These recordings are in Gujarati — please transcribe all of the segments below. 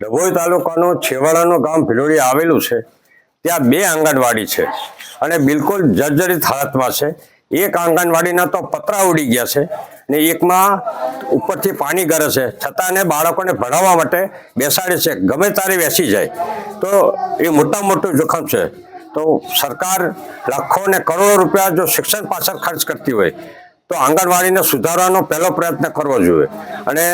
ડભોઈ તાલુકાનું છેવાડાનું ગામ ભિલોડી આવેલું છે। ત્યાં 2 આંગણવાડી છે અને બિલકુલ જર્જરિત હાલતમાં છે। એક આંગણવાડીના તો પતરા ઉડી ગયા છે ને એકમાં ઉપરથી પાણી ગરે છે, છતાં એને બાળકોને ભણાવવા માટે બેસાડે છે, ગમે ત્યારે બેસી જાય તો એ મોટું જોખમ છે। તો સરકાર લાખો ને કરોડો રૂપિયા જો શિક્ષણ પાછળ ખર્ચ કરતી હોય તો આંગણવાડીને સુધારવાનો પહેલો પ્રયત્ન કરવો જોઈએ। અને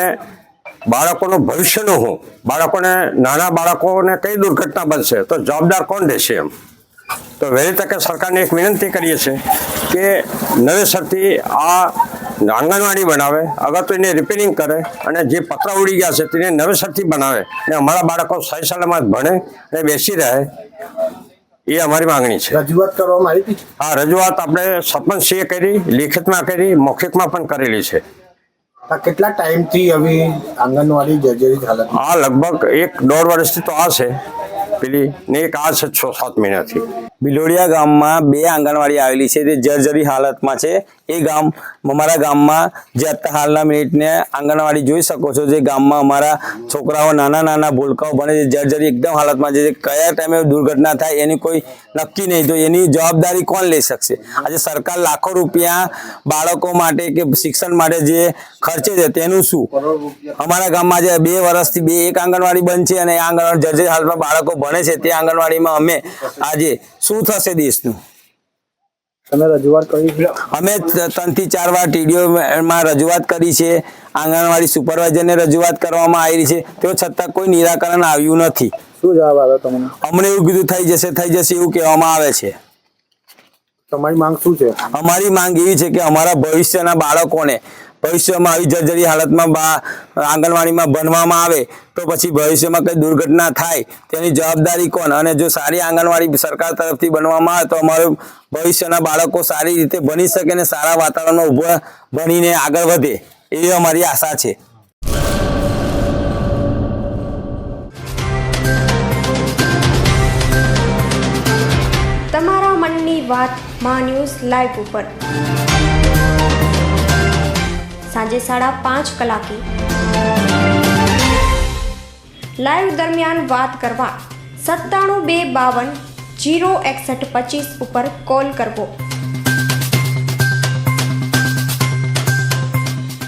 બાળકોનું ભવિષ્યનું હું બાળકોને નાના બાળકોને કઈ દુર્ઘટના બનશે તો જવાબદાર કોણ રહેશે એમ। તો વહેલી તકે સરકારને એક વિનંતી કરીએ છીએ કે નવેસરથી આ આંગણવાડી બનાવે, અગર તો એને રિપેરિંગ કરે અને જે પતરા ઉડી ગયા છે તેને નવેસરથી બનાવે અને અમારા બાળકો સહી સલામત ભણે અને બેસી રહે, એ અમારી માંગણી છે। રજૂઆત કરવામાં આવી હતી? હા, રજૂઆત આપણે સરપંચશ્રીએ કરી, લેખિતમાં કરી, મૌખિકમાં પણ કરેલી છે। કેટલા ટાઈમથી હવે આંગણવાડી જર્જરિત હાલત? આ લગભગ 1-1.5 વર્ષથી તો આ છે પેલી ને એક આ છે 6-7 મહિનાથી। ભિલોડિયા ગામમાં 2 આંગણવાડી આવેલી છે તે જર્જરી હાલતમાં છે। એ ગામ અમારા ગામમાં જે અત્યારે હાલના મિનિટને આંગણવાડી જોઈ શકો છો, જે ગામમાં અમારા છોકરાઓ નાના ભૂલકાઓ ભણે છે, જર્જરી એકદમ હાલતમાં છે। કયા ટાઈમે દુર્ઘટના થાય એની કોઈ નક્કી નહીં, તો એની જવાબદારી કોણ લઈ શકશે? આજે સરકાર લાખો રૂપિયા બાળકો માટે કે શિક્ષણ માટે જે ખર્ચે છે તેનું શું? અમારા ગામમાં જે 2 વર્ષથી એક આંગણવાડી બંધ છે અને આંગણવાડી જર્જરી હાલતમાં બાળકો ભણે છે, તે આંગણવાડીમાં અમે આજે શું થશે દેશનું? તમે રજૂઆત કરી છે? અમે 3 થી 4 વાર ટીડીઓમાં રજૂઆત કરી છે, આંગણવાડી સુપરવાઇઝરને રજૂઆત કરવામાં આવી છે, તેઓ છતાં કોઈ નિરાકરણ આવ્યું નથી। શું જવાબ આવ્યો તમને? અમને એવું કીધું થઈ જશે એવું કહેવામાં આવે છે। તમારી માંગ શું છે? અમારી માંગ એવી છે કે અમારા ભવિષ્યના બાળકોને ભવિષ્યમાં આવી જર્જરી હાલતમાં આંગણવાડીમાં ભણવામાં આવે તો પછી ભવિષ્યમાં કઈ દુર્ઘટના થાય તેની જવાબદારી કોણ? અને જો સારી આંગણવાડી સરકાર તરફથી બનવામાં આવે તો અમારું ભવિષ્યના બાળકો સારી રીતે ભણી શકે અને સારા વાતાવરણમાં ઊભા ભણીને આગળ વધે, એવી અમારી આશા છે। તમારા મનની વાત માં ન્યૂઝ લાઈવ ઉપર સાંજે 5:30 કલાકે લાઈવ દરમિયાન વાત કરવા 97 252 06125 ઉપર કોલ કરવો।